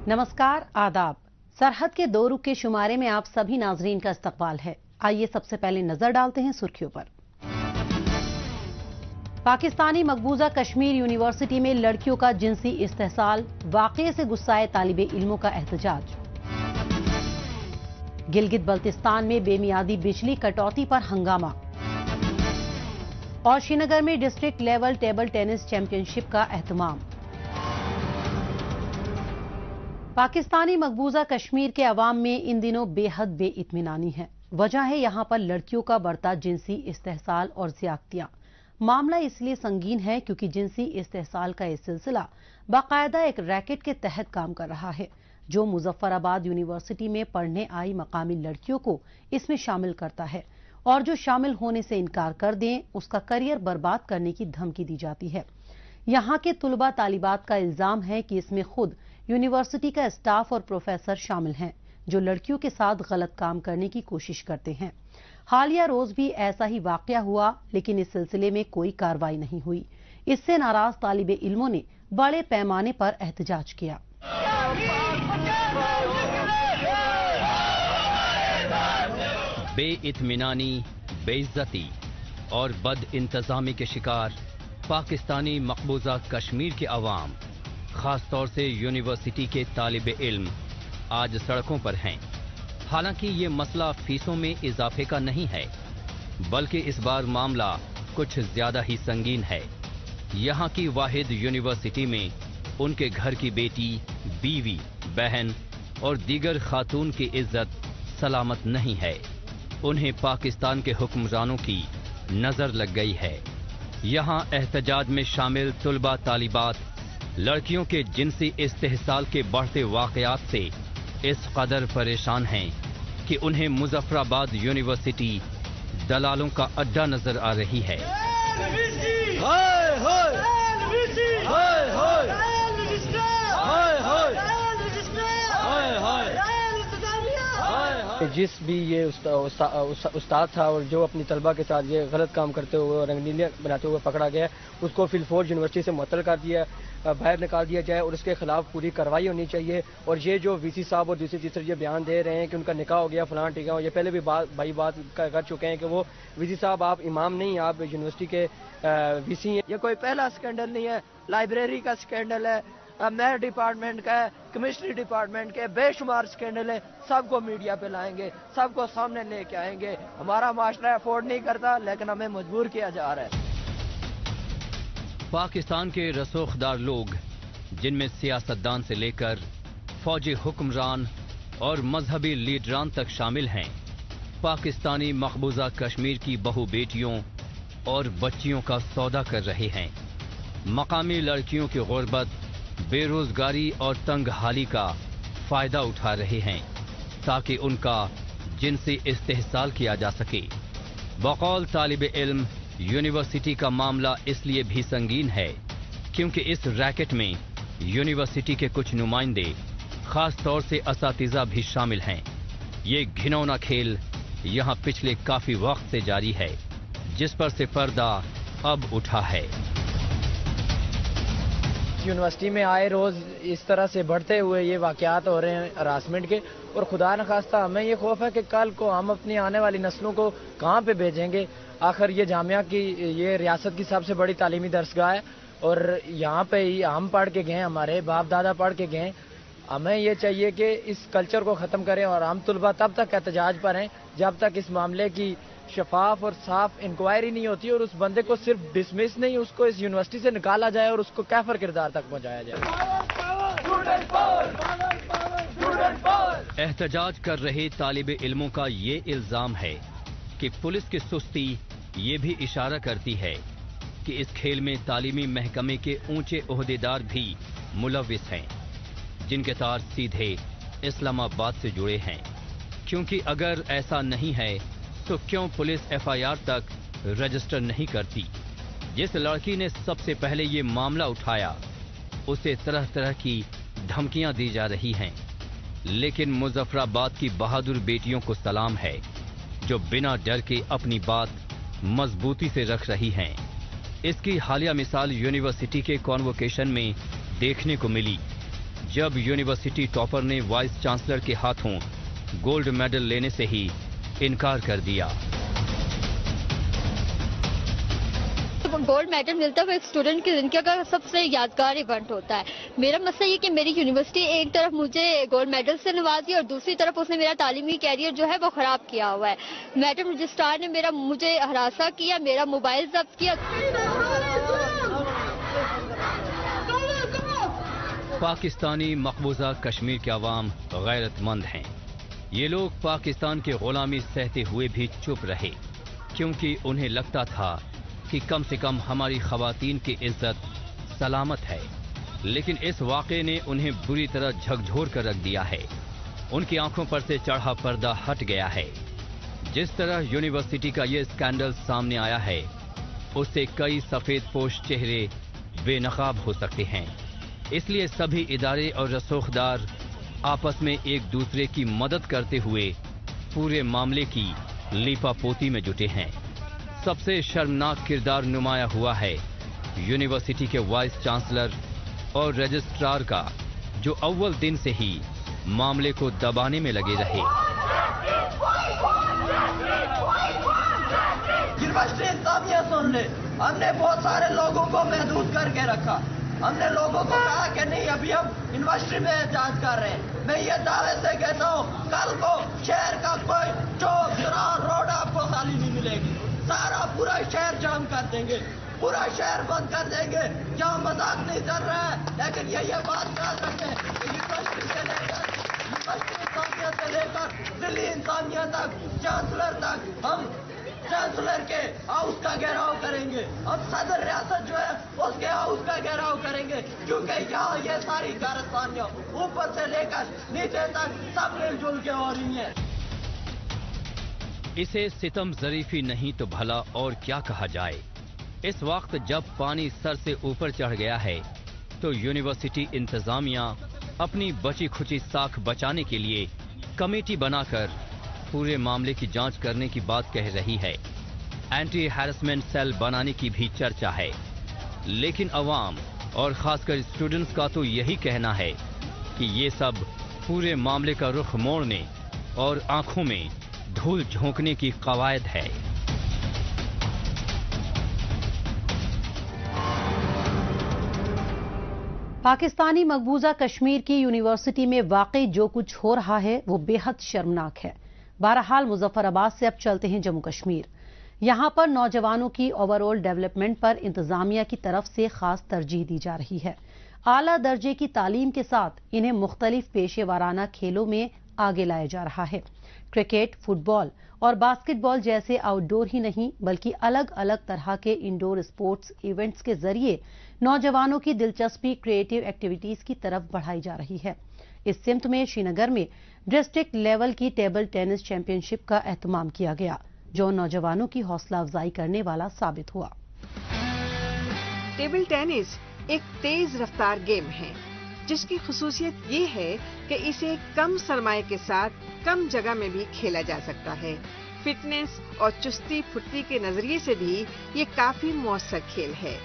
नमस्कार, आदाब। सरहद के दो रुख के शुमारे में आप सभी नाजरीन का इस्तकबाल है। आइए सबसे पहले नजर डालते हैं सुर्खियों पर। पाकिस्तानी मकबूजा कश्मीर यूनिवर्सिटी में लड़कियों का जिनसी इस्तेहसाल, वाक़े से गुस्साए तालिबे इल्मों का एहतजाज। गिलगित बल्तिस्तान में बेमियादी बिजली कटौती पर हंगामा। और श्रीनगर में district level table tennis championship का एहतमाम। पाकिस्तानी मकबूजा कश्मीर के अवाम में इन दिनों बेहद बेइत्मीनानी है। वजह है यहां पर लड़कियों का बढ़ता जिनसी इस्तेहसाल और ज़्यादतियां। मामला इसलिए संगीन है क्योंकि जिनसी इस्तेहसाल का यह सिलसिला बाकायदा एक रैकेट के तहत काम कर रहा है, जो मुजफ्फराबाद यूनिवर्सिटी में पढ़ने आई मकामी लड़कियों को इसमें शामिल करता है, और जो शामिल होने से इनकार कर दें उसका करियर बर्बाद करने की धमकी दी जाती है। यहाँ के तुलबा तालिबात का इल्जाम है कि इसमें खुद यूनिवर्सिटी का स्टाफ और प्रोफेसर शामिल हैं, जो लड़कियों के साथ गलत काम करने की कोशिश करते हैं। हालिया रोज भी ऐसा ही वाकया हुआ, लेकिन इस सिलसिले में कोई कार्रवाई नहीं हुई। इससे नाराज तालिबे इल्मों ने बड़े पैमाने पर एहतजाज किया। बेइत्मीनानी, बेइज्जती और बद इंतजामी के शिकार पाकिस्तानी मकबूजा कश्मीर के अवाम, खासतौर से यूनिवर्सिटी के तालिबे इल्म आज सड़कों पर हैं। हालांकि ये मसला फीसों में इजाफे का नहीं है, बल्कि इस बार मामला कुछ ज्यादा ही संगीन है। यहाँ की वाहिद यूनिवर्सिटी में उनके घर की बेटी, बीवी, बहन और दीगर खातून की इज्जत सलामत नहीं है। उन्हें पाकिस्तान के हुक्मरानों की नजर लग गई है। यहाँ एहतजाज में शामिल तुलबा तालिबात लड़कियों के जिनसी इस्तेहसाल के बढ़ते वाकयात से इस कदर परेशान हैं कि उन्हें मुजफ्फराबाद यूनिवर्सिटी दलालों का अड्डा नजर आ रही है। जिस भी ये उस्ताद था और जो अपनी तलबा के साथ ये गलत काम करते हुए और रंगनीलियाँ बनाते हुए पकड़ा गया, उसको फिलफोर्स यूनिवर्सिटी से मुअत्तल कर दिया, बाहर निकाल दिया जाए और उसके खिलाफ पूरी कार्रवाई होनी चाहिए। और ये जो वीसी साहब और दूसरे तीसरे ये बयान दे रहे हैं कि उनका निकाह हो गया फलां टीका हो, ये पहले भी बात कर चुके हैं कि वो वीसी साहब आप इमाम नहीं, आप यूनिवर्सिटी के वीसी हैं। ये कोई पहला स्कैंडल नहीं है, लाइब्रेरी का स्कैंडल है, मेयर डिपार्टमेंट का है, केमिस्ट्री डिपार्टमेंट के बेशुमार स्कैंडल है। सबको मीडिया पे लाएंगे, सबको सामने लेके आएंगे। हमारा माशरा अफोर्ड नहीं करता, लेकिन हमें मजबूर किया जा रहा है। पाकिस्तान के रसूखदार लोग, जिनमें सियासतदान से लेकर फौजी हुक्मरान और मजहबी लीडरान तक शामिल हैं, पाकिस्तानी मकबूजा कश्मीर की बहु बेटियों और बच्चियों का सौदा कर रहे हैं। मकामी लड़कियों की गुर्बत, बेरोजगारी और तंग हाली का फायदा उठा रहे हैं ताकि उनका जिनसी इस्तेहसाल किया जा सके। बकौल तालिबे इल्म, यूनिवर्सिटी का मामला इसलिए भी संगीन है क्योंकि इस रैकेट में यूनिवर्सिटी के कुछ नुमाइंदे, खास तौर से असातिज़ा भी शामिल हैं। ये घिनौना खेल यहाँ पिछले काफी वक्त से जारी है, जिस पर से पर्दा अब उठा है। यूनिवर्सिटी में आए रोज इस तरह से बढ़ते हुए ये वाकयात हो रहे हैं हरासमेंट के, और खुदा न खास्ता हमें ये खौफ है कि कल को हम अपनी आने वाली नस्लों को कहाँ पे भेजेंगे। आखिर ये जामिया की, ये रियासत की सबसे बड़ी तालीमी दरसगाह है और यहाँ पे ही हम पढ़ के गए, हमारे बाप दादा पढ़ के गए। हमें ये चाहिए कि इस कल्चर को ख़त्म करें और हम तुलबा तब तक एहतजाज पर हैं जब तक इस मामले की शफाफ और साफ इंक्वायरी नहीं होती और उस बंदे को सिर्फ डिसमिस नहीं, उसको इस यूनिवर्सिटी से निकाला जाए और उसको कैफर किरदार तक पहुंचाया जाए। एहतजाज कर रहे तालिबे इल्मों का ये इल्जाम है कि पुलिस की सुस्ती ये भी इशारा करती है कि इस खेल में तालीमी महकमे के ऊंचे ओहदेदार भी मुलविस हैं, जिनके तार सीधे इस्लामाबाद से जुड़े हैं। क्योंकि अगर ऐसा नहीं है तो क्यों पुलिस एफआईआर तक रजिस्टर नहीं करती? जिस लड़की ने सबसे पहले ये मामला उठाया उसे तरह तरह की धमकियां दी जा रही हैं, लेकिन मुजफ्फराबाद की बहादुर बेटियों को सलाम है जो बिना डर के अपनी बात मजबूती से रख रही हैं। इसकी हालिया मिसाल यूनिवर्सिटी के कॉन्वोकेशन में देखने को मिली, जब यूनिवर्सिटी टॉपर ने वाइस चांसलर के हाथों गोल्ड मेडल लेने से ही इनकार कर दिया। गोल्ड मेडल मिलता है वो एक स्टूडेंट की जिंदगी का सबसे यादगार इवेंट होता है। मेरा मसला ये कि मेरी यूनिवर्सिटी एक तरफ मुझे गोल्ड मेडल से नवाजी और दूसरी तरफ उसने मेरा तालीमी कैरियर जो है वो खराब किया हुआ है। मैडम रजिस्ट्रार ने मुझे हरासा किया, मेरा मोबाइल जब्त किया। पाकिस्तानी मकबूजा कश्मीर के अवाम गैरतमंद हैं। ये लोग पाकिस्तान की गुलामी सहते हुए भी चुप रहे, क्योंकि उन्हें लगता था कि कम से कम हमारी खवातीन की इज्जत सलामत है। लेकिन इस वाक़े ने उन्हें बुरी तरह झकझोर कर रख दिया है। उनकी आंखों पर से चढ़ा पर्दा हट गया है। जिस तरह यूनिवर्सिटी का ये स्कैंडल सामने आया है, उससे कई सफेद पोश चेहरे बेनकाब हो सकते हैं। इसलिए सभी इदारे और रसूखदार आपस में एक दूसरे की मदद करते हुए पूरे मामले की लीपापोती में जुटे हैं। सबसे शर्मनाक किरदार नुमाया हुआ है यूनिवर्सिटी के वाइस चांसलर और रजिस्ट्रार का, जो अव्वल दिन से ही मामले को दबाने में लगे रहे। यूनिवर्सिटी इंतजामिया सुन ले, हमने बहुत सारे लोगों को महदूद करके रखा। हमने लोगों को कहा कि नहीं, अभी हम यूनिवर्सिटी में जांच कर रहे हैं। मैं ये दावे से कहता हूँ, कल को शहर का कोई चौक, चौराहा, रोड आपको खाली नहीं मिलेगी। सारा पूरा शहर जाम कर देंगे, पूरा शहर बंद कर देंगे। यहाँ मजाक नहीं चल रहा है, लेकिन ये बात याद रखें कि यूनिवर्सिटी से लेकर इंसानियत से लेकर दिल्ली इंसानियत तक, चांसलर तक, हम चांसलर के हाउस का घेराव करेंगे। हम सदर रियासत जो है उसके हाउस का घेराव करेंगे, क्योंकि यहाँ ये सारी कारस्तानियाँ ऊपर से लेकर नीचे तक सब मिलजुल के हो रही है। इसे सितम ज़रीफी नहीं तो भला और क्या कहा जाए। इस वक्त जब पानी सर से ऊपर चढ़ गया है, तो यूनिवर्सिटी इंतजामिया अपनी बची खुची साख बचाने के लिए कमेटी बनाकर पूरे मामले की जांच करने की बात कह रही है। एंटी हैरेसमेंट सेल बनाने की भी चर्चा है। लेकिन अवाम और खासकर स्टूडेंट्स का तो यही कहना है कि ये सब पूरे मामले का रुख मोड़ने और आंखों में धूल झोंकने की कवायद है। पाकिस्तानी मकबूजा कश्मीर की यूनिवर्सिटी में वाकई जो कुछ हो रहा है वो बेहद शर्मनाक है। बहरहाल मुजफ्फराबाद से अब चलते हैं जम्मू कश्मीर। यहां पर नौजवानों की ओवरऑल डेवलपमेंट पर इंतजामिया की तरफ से खास तरजीह दी जा रही है। आला दर्जे की तालीम के साथ इन्हें मुख्तलिफ पेशेवराना खेलों में आगे लाया जा रहा है। क्रिकेट, फुटबॉल और बास्केटबॉल जैसे आउटडोर ही नहीं बल्कि अलग अलग तरह के इंडोर स्पोर्ट्स इवेंट्स के जरिए नौजवानों की दिलचस्पी क्रिएटिव एक्टिविटीज की तरफ बढ़ाई जा रही है। इस सिमत में श्रीनगर में डिस्ट्रिक्ट लेवल की टेबल टेनिस चैंपियनशिप का एहतमाम किया गया, जो नौजवानों की हौसला अफजाई करने वाला साबित हुआ। टेबल टेनिस एक तेज रफ्तार गेम है, जिसकी खुसूसियत ये है कि इसे कम सरमाए के साथ कम जगह में भी खेला जा सकता है। फिटनेस और चुस्ती फुर्ती के नजरिए से भी ये काफी मौसर खेल है।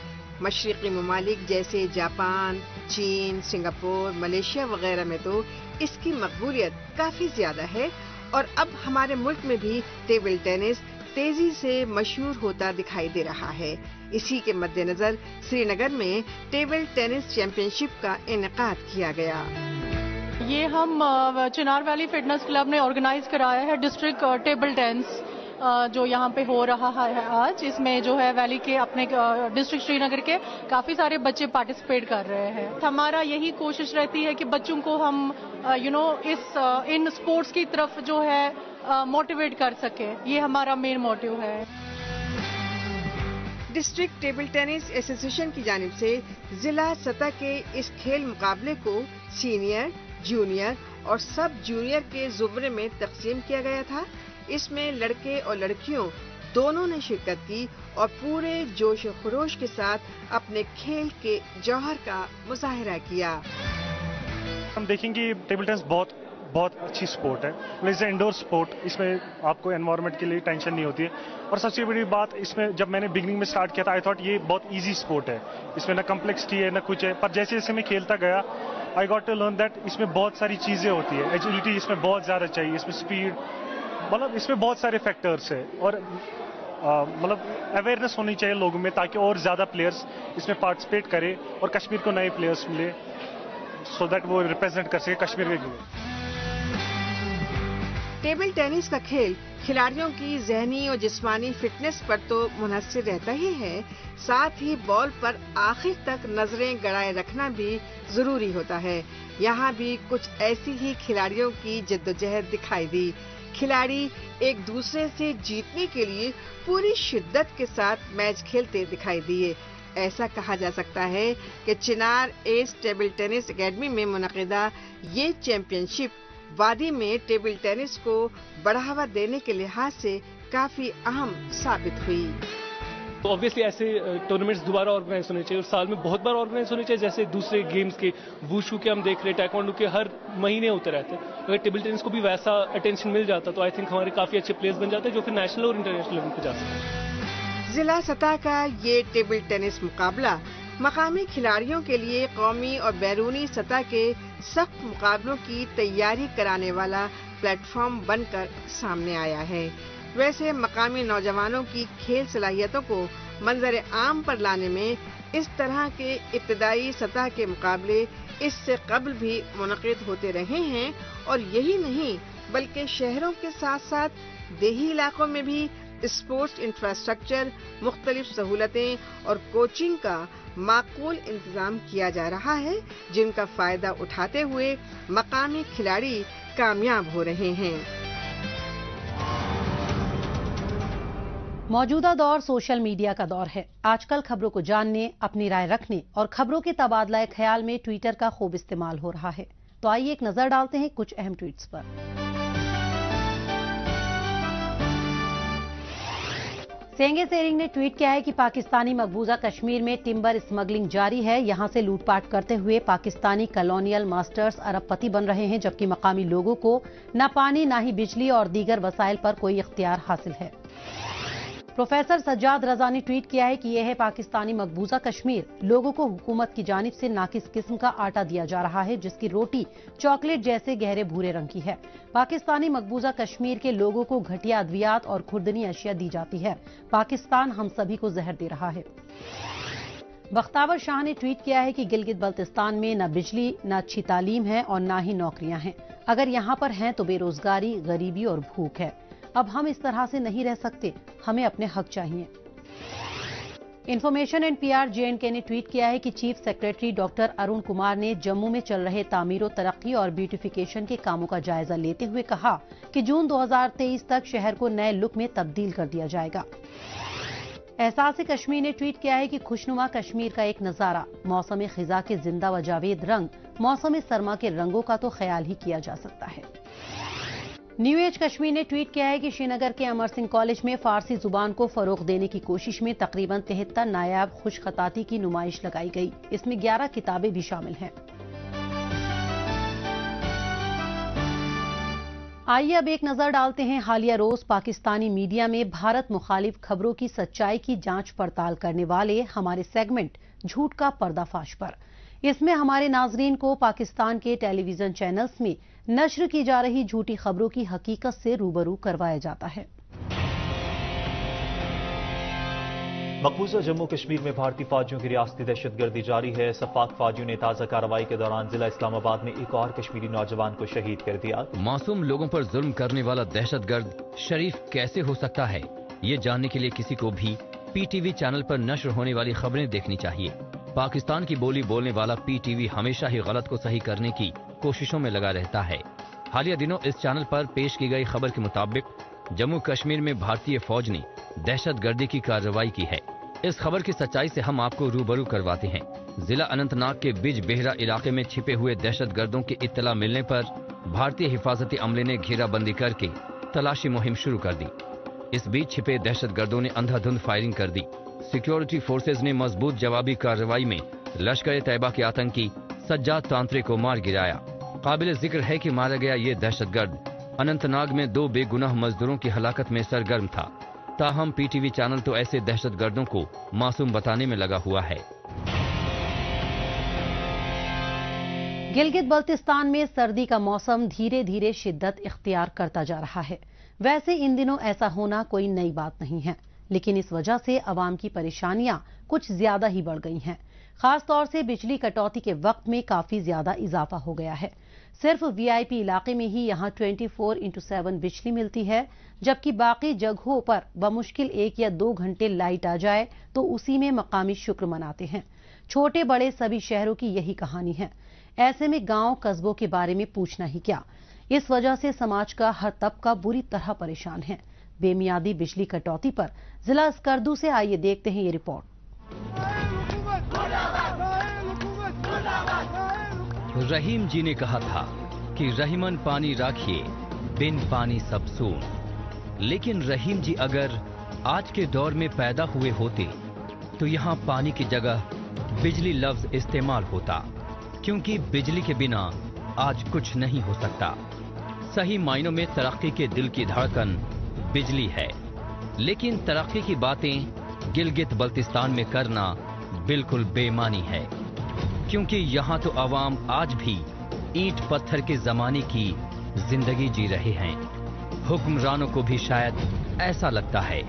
मशरकी ममालिक जैसे जापान, चीन, सिंगापुर, मलेशिया वगैरह में तो इसकी मकबूलियत काफी ज्यादा है और अब हमारे मुल्क में भी टेबल टेनिस तेजी से मशहूर होता दिखाई दे रहा है। इसी के मद्देनजर श्रीनगर में टेबल टेनिस चैंपियनशिप का इनेकाद किया गया। ये हम चिनार वैली फिटनेस क्लब ने ऑर्गेनाइज कराया है डिस्ट्रिक्ट टेबल टेनिस जो यहाँ पे हो रहा है आज। इसमें जो है वैली के अपने डिस्ट्रिक्ट श्रीनगर के काफी सारे बच्चे पार्टिसिपेट कर रहे हैं। हमारा यही कोशिश रहती है कि बच्चों को हम इन स्पोर्ट्स की तरफ जो है मोटिवेट कर सके। ये हमारा मेन मोटिव है। डिस्ट्रिक्ट टेबल टेनिस एसोसिएशन की जानिब से जिला सतह के इस खेल मुकाबले को सीनियर, जूनियर और सब जूनियर के जुमरे में तकसीम किया गया था। इसमें लड़के और लड़कियों दोनों ने शिरकत की और पूरे जोश और खरोश के साथ अपने खेल के जौहर का मुजाहिरा किया। हम देखेंगे टेबल टेनिस बहुत अच्छी स्पोर्ट है। इट्स इंडोर स्पोर्ट, इसमें आपको एनवायरनमेंट के लिए टेंशन नहीं होती है। और सबसे बड़ी बात इसमें, जब मैंने बिगनिंग में स्टार्ट किया था, आई थॉट ये बहुत इजी स्पोर्ट है, इसमें ना कम्प्लेक्सिटी है ना कुछ है। पर जैसे जैसे मैं खेलता गया I got to learn that اس میں بہت ساری چیزیں ہوتی ہے. ایجیلٹی اس میں بہت زیادہ چاہیے, اس میں اسپیڈ, مطلب اس میں بہت سارے فیکٹرس ہیں, اور مطلب اویئرنیس ہونی چاہیے لوگوں میں تاکہ اور زیادہ پلیئرس اس میں پارٹیسپیٹ کرے اور کشمیر کو نئے پلیئرس ملے, سو دیٹ وہ ریپرزینٹ کر سکے کشمیر کے لیے. ٹیبل ٹینس کا کھیل کھلاڑیوں کی ذہنی اور جسمانی فٹنس پر تو منحصر رہتا ہی ہے, ساتھ ہی بال پر آخر تک نظریں گڑائے رکھنا بھی ضروری ہوتا ہے. یہاں بھی کچھ ایسی ہی کھلاڑیوں کی جدوجہد دکھائی دی. کھلاڑی ایک دوسرے سے جیتنے کے لیے پوری شدت کے ساتھ میچ کھیلتے دکھائی دیے. ایسا کہا جا سکتا ہے کہ چنار ایس ٹیبل ٹینس اکیڈمی میں منعقدہ یہ چیمپئن شپ وادی میں ٹیبل ٹینس کو بڑھاوا دینے کے لحاظ سے کافی اہم ثابت ہوئی. تو آبویسلی ایسے ٹورنامنٹس دوبارہ آرگنائز ہونے چاہیے, اور سال میں بہت بار آرگنائز ہونے چاہیے, جیسے دوسرے گیمز کے ووشو کے ہم دیکھ رہے ہیں, ٹائیکوانڈو کے ہر مہینے ہوتے رہتے ہیں. اگر ٹیبل ٹینس کو بھی ویسا اٹینشن مل جاتا تو آئی تھنک ہمارے کافی اچھے پلیئرز بن جاتے ہیں جو پھر نیشنل اور انٹرنیشنل لیول پہ جا سکتے ہیں. ضلع سطح کا یہ ٹیبل ٹینس مقابلہ مقامی کھلاڑیوں کے لیے قومی اور بیرونی سطح کے سخت مقابلوں کی تیاری کرانے والا پلیٹ فارم بن کر سامنے آیا ہے. ویسے مقامی نوجوانوں کی کھیل صلاحیتوں کو منظر عام پر لانے میں اس طرح کے ابتدائی سطح کے مقابلے اس سے قبل بھی منعقد ہوتے رہے ہیں, اور یہی نہیں بلکہ شہروں کے ساتھ ساتھ دیہی علاقوں میں بھی اسپورٹس انفراسٹرکچر, مختلف سہولتیں اور کوچنگ کا معقول انتظام کیا جا رہا ہے, جن کا فائدہ اٹھاتے ہوئے مقامی کھلاڑی کامیاب ہو رہے ہیں. موجودہ دور سوشل میڈیا کا دور ہے. آج کل خبروں کو جاننے, اپنی رائے رکھنے اور خبروں کے تبادلہ خیال میں ٹویٹر کا خوب استعمال ہو رہا ہے. تو آئیے ایک نظر ڈالتے ہیں کچھ اہم ٹویٹس پر. سینگے سیرنگ نے ٹویٹ کیا ہے کہ پاکستانی مقبوضہ کشمیر میں ٹمبر اسمگلنگ جاری ہے. یہاں سے لوٹ پاٹ کرتے ہوئے پاکستانی کالونیل ماسٹرز ارب پتی بن رہے ہیں, جبکہ مقامی لوگوں کو نہ پانی, نہ ہی بجلی اور دیگر وسائل پر کوئی اختیار حاصل ہے. پروفیسر سجاد رضا نے ٹویٹ کیا ہے کہ یہ ہے پاکستانی مقبوضہ کشمیر. لوگوں کو حکومت کی جانب سے ناقص قسم کا آٹا دیا جا رہا ہے, جس کی روٹی چاکلیٹ جیسے گہرے بھورے رنگ کی ہے. پاکستانی مقبوضہ کشمیر کے لوگوں کو گھٹیا ادویات اور خوردنی اشیاء دی جاتی ہے. پاکستان ہم سبھی کو زہر دے رہا ہے. بختاور شاہ نے ٹویٹ کیا ہے کہ گلگت بلتستان میں نہ بجلی, نہ اچھی تعلیم ہے اور نہ ہی نوکریاں ہیں. اگر یہاں پر ہیں تو بے روزگاری, غریبی اور بھوک ہے. اب ہم اس طرح سے نہیں رہ سکتے, ہمیں اپنے حق چاہیے. Information and P R JNK نے ٹویٹ کیا ہے کہ chief secretary doctor Arun Kumar نے جموں میں چل رہے تعمیر و ترقی اور بیوٹیفیکیشن کے کاموں کا جائزہ لیتے ہوئے کہا کہ جون 2023 تک شہر کو نئے لک میں تبدیل کر دیا جائے گا. احساس کشمیر نے ٹویٹ کیا ہے کہ خوشنما کشمیر کا ایک نظارہ, موسم خزاں کے زندہ و جاوید رنگ, موسم سرما کے رنگوں کا تو خیال ہی کیا جا سکتا ہے. نیو ایج کشمیر نے ٹویٹ کیا ہے کہ شری نگر کے امر سنگھ کالج میں فارسی زبان کو فروغ دینے کی کوشش میں تقریباً 73 نایاب خوش خطاطی کی نمائش لگائی گئی. اس میں 11 کتابیں بھی شامل ہیں. آئیے اب ایک نظر ڈالتے ہیں حالیہ روز پاکستانی میڈیا میں بھارت مخالف خبروں کی سچائی کی جانچ پڑتال کرنے والے ہمارے سیگمنٹ جھوٹ کا پردہ فاش پر. اس میں ہمارے ناظرین کو پاکستان کے ٹیلی ویژن چینلز میں نشر کی جا رہی جھوٹی خبروں کی حقیقت سے روبرو کروایا جاتا ہے. مقبوضہ جموں کشمیر میں بھارتی فوجیوں کی ریاستی دہشت گردی جاری ہے. سفاق فوجیوں نے تازہ کارروائی کے دوران ضلع اسلام آباد میں ایک اور کشمیری نوجوان کو شہید کر دیا. معصوم لوگوں پر ظلم کرنے والا دہشت گرد شریف کیسے ہو سکتا ہے, یہ جاننے کے لیے کسی کو بھی PTV چینل پر نشر ہونے والی خبریں دیکھنی چاہیے. پاکستان کی بولی بولنے والا PTV ہمیشہ ہی غلط کو صحیح کرنے کی کوششوں میں لگا رہتا ہے. حالیہ دنوں اس چینل پر پیش کی گئی خبر کے مطابق جموں کشمیر میں بھارتی فوج نے دہشت گردی کی کارروائی کی ہے. اس خبر کی سچائی سے ہم آپ کو روبرو کرواتے ہیں. ضلع اننت ناگ کے بج بہرا علاقے میں چھپے ہوئے دہشت گردوں کی اطلاع ملنے پر بھارتی حفاظتی عملے نے گھیرا بندی کر کے تلاشی مہم شروع کر دی. اس بیچ چھپے دہشت گردوں نے اندھا دھند فائرنگ کر دی. سیکیورٹی فورسز نے مضبوط جوابی کارروائی میں لشکر طیبہ کے آتنکی سجاد تانترے کو مار گرایا. قابل ذکر ہے کہ مارا گیا یہ دہشت گرد اننت ناگ میں 2 بے گناہ مزدوروں کی ہلاکت میں سرگرم تھا. تاہم PTV چینل تو ایسے دہشت گردوں کو معصوم بتانے میں لگا ہوا ہے. गिलगित बल्तिस्तान में सर्दी का मौसम धीरे धीरे शिद्दत इख्तियार करता जा रहा है। वैसे इन दिनों ऐसा होना कोई नई बात नहीं है, लेकिन इस वजह से आवाम की परेशानियां कुछ ज्यादा ही बढ़ गई हैं। खास तौर से बिजली कटौती के वक्त में काफी ज्यादा इजाफा हो गया है। सिर्फ वीआईपी इलाके में ही यहां 24/7 बिजली मिलती है, जबकि बाकी जगहों पर बमुश्किल 1 या 2 घंटे लाइट आ जाए तो उसी में मकामी शुक्र मनाते हैं। छोटे बड़े सभी शहरों की यही कहानी है। ऐसे में गांव कस्बों के बारे में पूछना ही क्या। इस वजह से समाज का हर तबका बुरी तरह परेशान है। बेमियादी बिजली कटौती पर जिला स्कर्दू से आइए देखते हैं ये रिपोर्ट। रहीम जी ने कहा था कि रहीमन पानी राखिए, बिन पानी सब सून। लेकिन रहीम जी अगर आज के दौर में पैदा हुए होते तो यहाँ पानी की जगह बिजली लफ्ज इस्तेमाल होता, क्योंकि बिजली के बिना आज कुछ नहीं हो सकता। सही मायनों में तरक्की के दिल की धड़कन बिजली है, लेकिन तरक्की की बातें गिलगित बल्तिस्तान में करना बिल्कुल बेमानी है, क्योंकि यहाँ तो अवाम आज भी ईंट पत्थर के जमाने की जिंदगी जी रहे हैं। हुक्मरानों को भी शायद ऐसा लगता है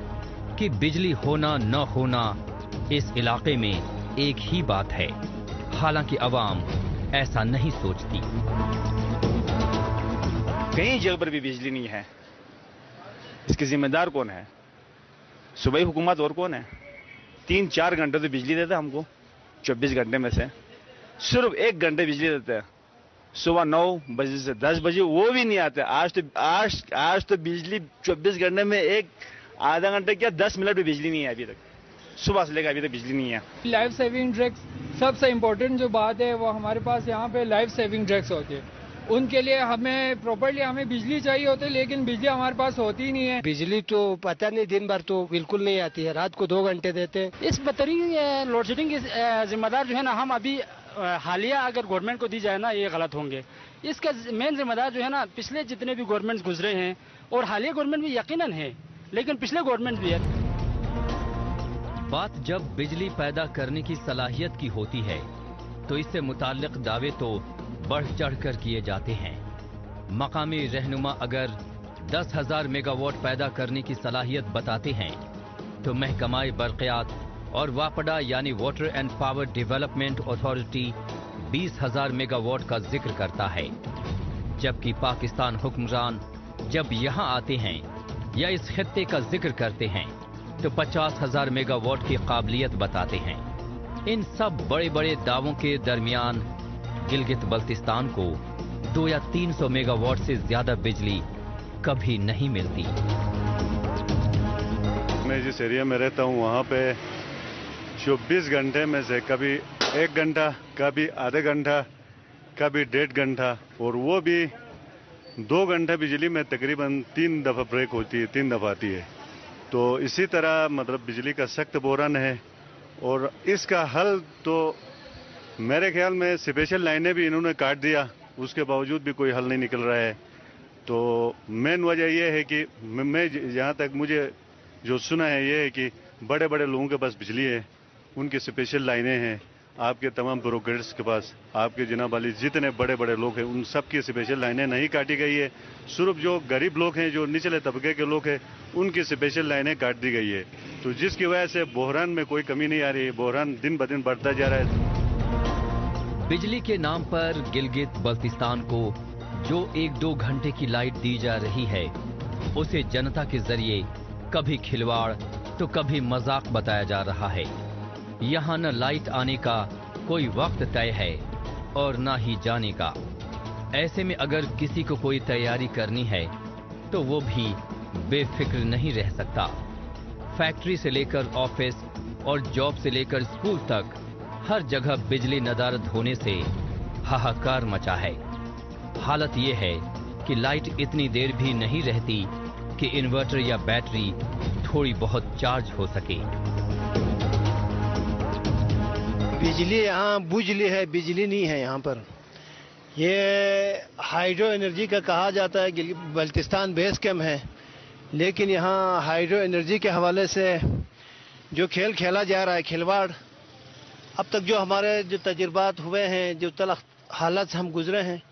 कि बिजली होना न होना इस इलाके में एक ही बात है। हालांकि अवाम ऐसा नहीं सोचती। कहीं जगह पर भी बिजली नहीं है, इसके जिम्मेदार कौन है? सूबाई हुकूमत और कौन है? 3-4 घंटे तो बिजली देता है हमको, 24 घंटे में से सिर्फ 1 घंटे बिजली देते हैं, सुबह 9 बजे से 10 बजे, वो भी नहीं आते। आज तो बिजली 24 घंटे में एक आधा घंटे क्या 10 मिनट भी बिजली नहीं है अभी तक। सुबह से लेकर अभी तक बिजली नहीं है। लाइफ सेविंग ड्रग्स सबसे इम्पोर्टेंट जो बात है वो हमारे पास यहाँ पे लाइफ सेविंग ड्रग्स होती है। उनके लिए हमें प्रॉपर्ली हमें बिजली चाहिए होती है, लेकिन बिजली हमारे पास होती ही नहीं है। बिजली तो पता नहीं, दिन भर तो बिल्कुल नहीं आती है, रात को 2 घंटे देते हैं। इस बदतरीन लोड शेडिंग के जिम्मेदार जो है ना, हम अभी हालिया अगर गवर्नमेंट को दी जाए ना, ये गलत होंगे। इसका मेन जिम्मेदार जो है ना, पिछले जितने भी गवर्नमेंट गुजरे हैं, और हालिया गवर्नमेंट भी यकीनन है, लेकिन पिछले गवर्नमेंट भी है। बात जब बिजली पैदा करने की सलाहियत की होती है तो इससे मुताल्लिक दावे तो बढ़ चढ़ कर किए जाते हैं। मकामी रहनुमा अगर 10,000 मेगावाट पैदा करने की सलाहियत बताते हैं तो महकमाए बरक़ियात और वापडा यानी water and power development authority 20,000 megawatt का जिक्र करता है। जबकि पाकिस्तान हुक्मरान जब यहाँ आते हैं या इस खित्ते का जिक्र करते हैं तो 50,000 मेगावाट की काबिलियत बताते हैं। इन सब बड़े बड़े दावों के दरमियान गिलगित बल्तिस्तान को 200 या 300 मेगावाट से ज्यादा बिजली कभी नहीं मिलती। मैं जिस एरिया में रहता हूँ वहाँ पे 24 घंटे में से कभी 1 घंटा, कभी आधा घंटा, कभी 1.5 घंटा, और वो भी 2 घंटा बिजली में तकरीबन 3 दफा ब्रेक होती है, 3 दफा आती है। तो इसी तरह मतलब बिजली का सख्त बहरान है, और इसका हल तो मेरे ख्याल में स्पेशल लाइनें भी इन्होंने काट दिया, उसके बावजूद भी कोई हल नहीं निकल रहा है। तो मेन वजह यह है कि मैं जहाँ तक मुझे जो सुना है ये है कि बड़े बड़े लोगों के पास बिजली है, उनकी स्पेशल लाइनें हैं, आपके तमाम ब्रोकर्स के पास, आपके जनाब वाली जितने बड़े बड़े लोग हैं उन सब की स्पेशल लाइनें नहीं काटी गई है। सिर्फ जो गरीब लोग हैं, जो निचले तबके के लोग हैं, उनकी स्पेशल लाइनें काट दी गई है। तो जिसकी वजह से बहरान में कोई कमी नहीं आ रही है, बहरान दिन ब दिन बढ़ता जा रहा है। बिजली के नाम पर गिलगित बल्तिस्तान को जो 1-2 घंटे की लाइट दी जा रही है, उसे जनता के जरिए कभी खिलवाड़ तो कभी मजाक बताया जा रहा है। यहाँ न लाइट आने का कोई वक्त तय है और न ही जाने का। ऐसे में अगर किसी को कोई तैयारी करनी है तो वो भी बेफिक्र नहीं रह सकता। फैक्ट्री से लेकर ऑफिस और जॉब से लेकर स्कूल तक हर जगह बिजली नदारद होने से हाहाकार मचा है। हालत ये है कि लाइट इतनी देर भी नहीं रहती कि इन्वर्टर या बैटरी थोड़ी बहुत चार्ज हो सके। बिजली यहाँ बुझली है, बिजली नहीं है यहाँ पर। ये हाइड्रो एनर्जी का कहा जाता है, बल्तिस्तान बेस कैंप है, लेकिन यहाँ हाइड्रो एनर्जी के हवाले से जो खेल खेला जा रहा है, खिलवाड़, अब तक जो हमारे जो तजुर्बात हुए हैं, जो हालात से हम गुजरे हैं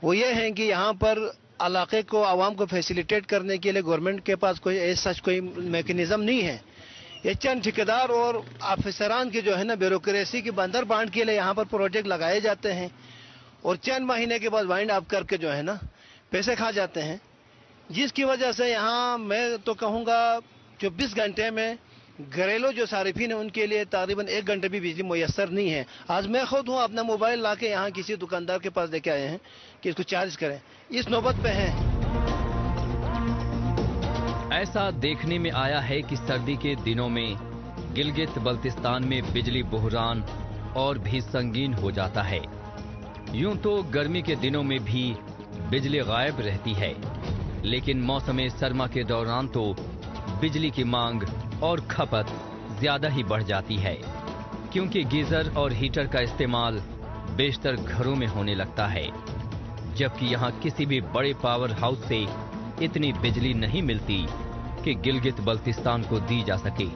वो ये हैं कि यहाँ पर इलाके को आवाम को फैसिलिटेट करने के लिए गवर्नमेंट के पास कोई ऐसा कोई मैकेनिज्म नहीं है। ये चंद ठेकेदार और अफसरान की जो है ना ब्यूरोक्रेसी की बंदर बांट के लिए यहाँ पर प्रोजेक्ट लगाए जाते हैं और चंद महीने के बाद वाइंड अप करके जो है ना पैसे खा जाते हैं, जिसकी वजह से यहाँ मैं तो कहूँगा 24 घंटे में घरेलू जो सारिफिन है उनके लिए तकरीबन 1 घंटे भी बिजली मुयस्सर नहीं है। आज मैं खुद हूँ अपना मोबाइल लाके यहाँ किसी दुकानदार के पास लेके आए हैं कि इसको चार्ज करें, इस नौबत पे हैं। ऐसा देखने में आया है कि सर्दी के दिनों में गिलगित बल्तिस्तान में बिजली बहरान और भी संगीन हो जाता है। यूं तो गर्मी के दिनों में भी बिजली गायब रहती है, लेकिन मौसम सरमा के दौरान तो बिजली की मांग और खपत ज्यादा ही बढ़ जाती है, क्योंकि गीजर और हीटर का इस्तेमाल बेशतर घरों में होने लगता है, जबकि यहाँ किसी भी बड़े पावर हाउस से इतनी बिजली नहीं मिलती कि गिलगित बल्तिस्तान को दी जा सके।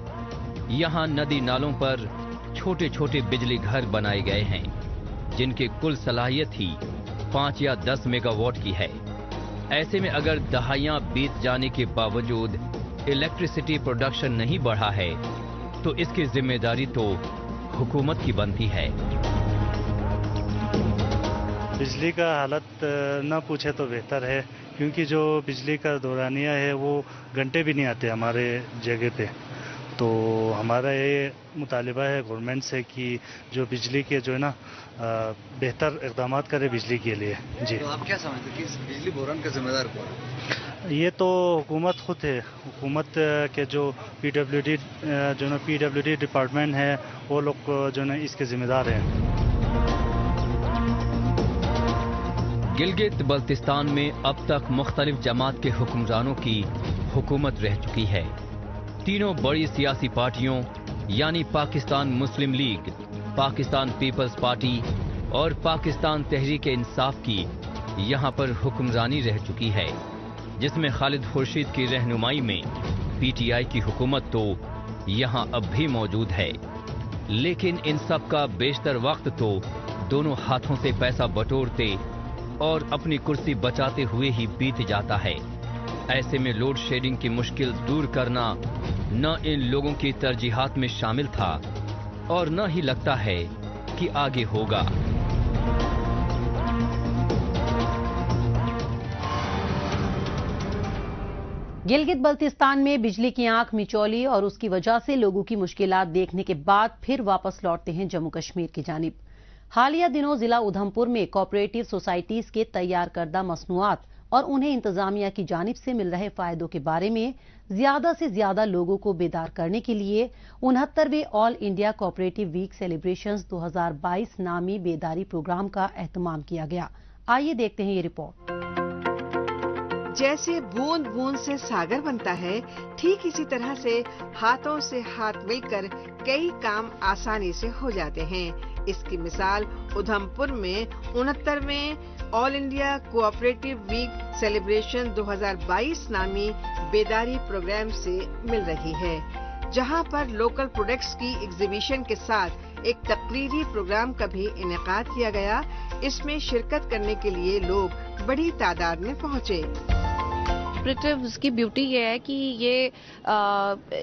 यहाँ नदी नालों पर छोटे छोटे बिजली घर बनाए गए हैं, जिनकी कुल सलाहियत ही 5 या 10 मेगावाट की है। ऐसे में अगर दहाइयां बीत जाने के बावजूद इलेक्ट्रिसिटी प्रोडक्शन नहीं बढ़ा है, तो इसकी जिम्मेदारी तो हुकूमत की बनती है। बिजली का हालत ना पूछे तो बेहतर है, क्योंकि जो बिजली का दौरानिया है वो घंटे भी नहीं आते हमारे जगह पे। तो हमारा ये मुतालिबा है गवर्नमेंट से कि जो बिजली के जो है ना बेहतर इक़दाम करे बिजली के लिए। जी, तो आप क्या समझते हैं कि बिजली बहरान का जिम्मेदार कौन है? ये तो हुकूमत खुद है। हुकूमत के जो पीडब्ल्यूडी डिपार्टमेंट है वो लोग जो है इसके जिम्मेदार हैं। गिलगित बल्तिस्तान में अब तक मुख्तलिफ जमात के हुक्मरानों की हुकूमत रह चुकी है। तीनों बड़ी सियासी पार्टियों यानी पाकिस्तान मुस्लिम लीग, पाकिस्तान पीपल्स पार्टी और पाकिस्तान तहरीक इंसाफ की यहाँ पर हुक्मरानी रह चुकी है, जिसमें खालिद खुर्शीद की रहनुमाई में पीटीआई की हुकूमत तो यहाँ अब भी मौजूद है। लेकिन इन सब का बेशतर वक्त तो दोनों हाथों से पैसा बटोरते और अपनी कुर्सी बचाते हुए ही बीत जाता है। ऐसे में लोड शेडिंग की मुश्किल दूर करना न इन लोगों की तरजीहात में शामिल था और न ही लगता है कि आगे होगा। गिलगित बल्तिस्तान में बिजली की आंख मिचौली और उसकी वजह से लोगों की मुश्किलात देखने के बाद फिर वापस लौटते हैं जम्मू कश्मीर की जानिब। हालिया दिनों जिला उधमपुर में कोऑपरेटिव सोसाइटीज के तैयार करदा मसनूआत और उन्हें इंतजामिया की जानिब से मिल रहे फायदों के बारे में ज्यादा से ज्यादा लोगों को बेदार करने के लिए 69वें all India cooperative week celebrations 2022 नामी बेदारी प्रोग्राम का एहतमाम किया गया। आइए देखते हैं ये रिपोर्ट। जैसे बूंद बूंद से सागर बनता है, ठीक इसी तरह से हाथों से हाथ मिलकर कई काम आसानी से हो जाते हैं। इसकी मिसाल उधमपुर में 69वें all India cooperative week celebration 2022 नामी बेदारी प्रोग्राम से मिल रही है, जहां पर लोकल प्रोडक्ट्स की एग्जीबिशन के साथ एक तकरीरी प्रोग्राम का भी इनेकाद किया गया। इसमें शिरकत करने के लिए लोग बड़ी तादाद में पहुंचे। कोऑपरेटिव्स की ब्यूटी ये है कि ये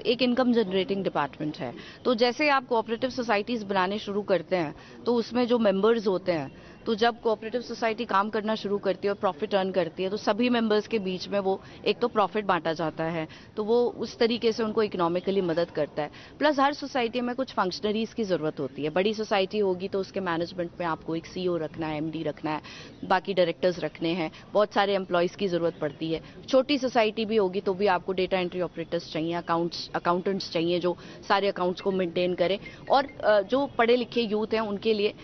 एक इनकम जनरेटिंग डिपार्टमेंट है। तो जैसे आप कोऑपरेटिव सोसाइटीज बनाने शुरू करते हैं तो उसमें जो मेंबर्स होते हैं, तो जब कोऑपरेटिव सोसाइटी काम करना शुरू करती है और प्रॉफिट अर्न करती है तो सभी मेंबर्स के बीच में वो एक तो प्रॉफिट बांटा जाता है, तो वो उस तरीके से उनको इकोनॉमिकली मदद करता है। प्लस हर सोसाइटी में कुछ फंक्शनरीज की जरूरत होती है। बड़ी सोसाइटी होगी तो उसके मैनेजमेंट में आपको एक सीईओ रखना है, एमडी रखना है, बाकी डायरेक्टर्स रखने हैं, बहुत सारे एम्प्लॉयज की जरूरत पड़ती है। छोटी सोसाइटी भी होगी तो भी आपको डेटा एंट्री ऑपरेटर्स चाहिए, अकाउंटेंट्स चाहिए जो सारे अकाउंट्स को मेंटेन करें, और जो पढ़े लिखे यूथ हैं उनके लिए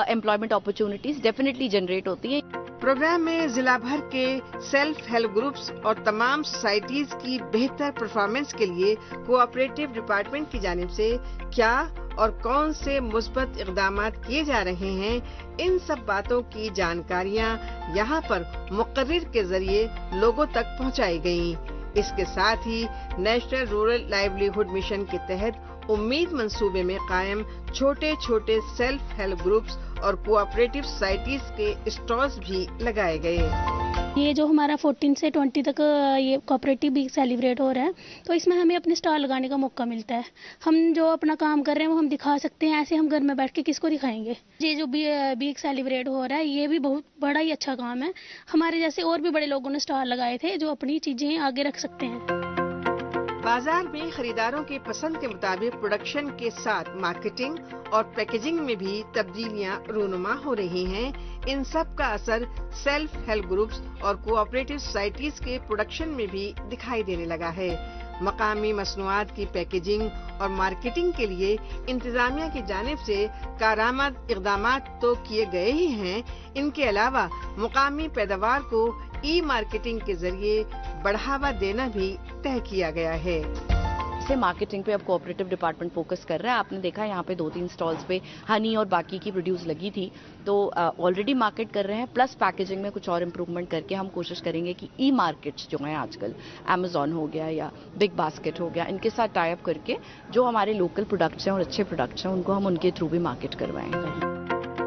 एम्प्लॉयमेंट अपॉर्चुनिटीज डेफिनेटली जनरेट होती है। प्रोग्राम में जिला भर के सेल्फ हेल्प ग्रुप्स और तमाम सोसाइटीज की बेहतर परफॉर्मेंस के लिए कोऑपरेटिव डिपार्टमेंट की जानिब से क्या और कौन से मुस्बत इक़दामात किए जा रहे हैं, इन सब बातों की जानकारियां यहां पर मुकर्रिर के जरिए लोगों तक पहुंचाई गयी। इसके साथ ही नेशनल रूरल लाइवलीहुड मिशन के तहत उम्मीद मंसूबे में कायम छोटे छोटे सेल्फ हेल्प ग्रुप्स और कोऑपरेटिव सोसाइटीज के स्टॉल्स भी लगाए गए। ये जो हमारा 14 से 20 तक ये कोऑपरेटिव वीक सेलिब्रेट हो रहा है, तो इसमें हमें अपने स्टॉल लगाने का मौका मिलता है। हम जो अपना काम कर रहे हैं वो हम दिखा सकते हैं, ऐसे हम घर में बैठ के किसको दिखाएंगे। ये जो वीक सेलिब्रेट हो रहा है ये भी बहुत बड़ा ही अच्छा काम है। हमारे जैसे और भी बड़े लोगों ने स्टॉल लगाए थे जो अपनी चीजें आगे रख सकते हैं। बाजार में खरीदारों की पसंद के मुताबिक प्रोडक्शन के साथ मार्केटिंग और पैकेजिंग में भी तब्दीलियां रूनुमा हो रही हैं। इन सब का असर सेल्फ हेल्प ग्रुप्स और कोऑपरेटिव सोसाइटीज के प्रोडक्शन में भी दिखाई देने लगा है। मकामी मसनूआत की पैकेजिंग और मार्केटिंग के लिए इंतजामिया की जानिब से कारआमद इक़दामात तो किए गए ही हैं, इनके अलावा मुकामी पैदावार को ई मार्केटिंग के जरिए बढ़ावा देना भी तय किया गया है। से मार्केटिंग पे अब कोऑपरेटिव डिपार्टमेंट फोकस कर रहा है। आपने देखा यहाँ पे 2-3 स्टॉल्स पे हनी और बाकी की प्रोड्यूस लगी थी, तो ऑलरेडी मार्केट कर रहे हैं। प्लस पैकेजिंग में कुछ और इम्प्रूवमेंट करके हम कोशिश करेंगे कि ई मार्केट्स जो हैं आजकल अमेजॉन हो गया या बिग बास्केट हो गया, इनके साथ टाई अप करके जो हमारे लोकल प्रोडक्ट्स हैं और अच्छे प्रोडक्ट्स हैं उनको हम उनके थ्रू भी मार्केट करवाएंगे।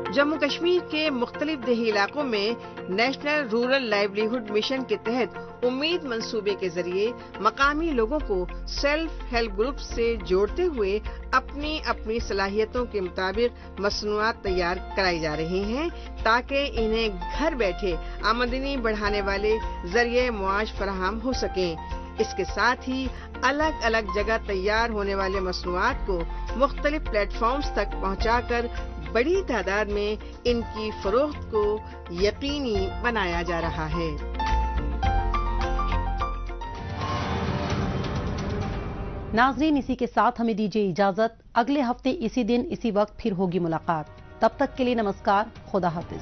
जम्मू कश्मीर के मुख्तलिफ देही इलाकों में नेशनल रूरल लाइवलीहुड मिशन के तहत उम्मीद मंसूबे के जरिए मकामी लोगों को सेल्फ हेल्प ग्रुप से जोड़ते हुए अपनी अपनी सलाहियतों के मुताबिक मसनूआत तैयार कराई जा रही हैं, ताकि इन्हें घर बैठे आमदनी बढ़ाने वाले जरिए मुआश फराहम हो सकें। इसके साथ ही अलग अलग जगह तैयार होने वाले मसनूआत को मुख्तलिफ प्लेटफॉर्म्स तक पहुंचाकर बड़ी तादाद में इनकी फरोख्त को यकीनी बनाया जा रहा है। नाज़रीन, इसी के साथ हमें दीजिए इजाजत। अगले हफ्ते इसी दिन इसी वक्त फिर होगी मुलाकात। तब तक के लिए नमस्कार, खुदा हाफिज।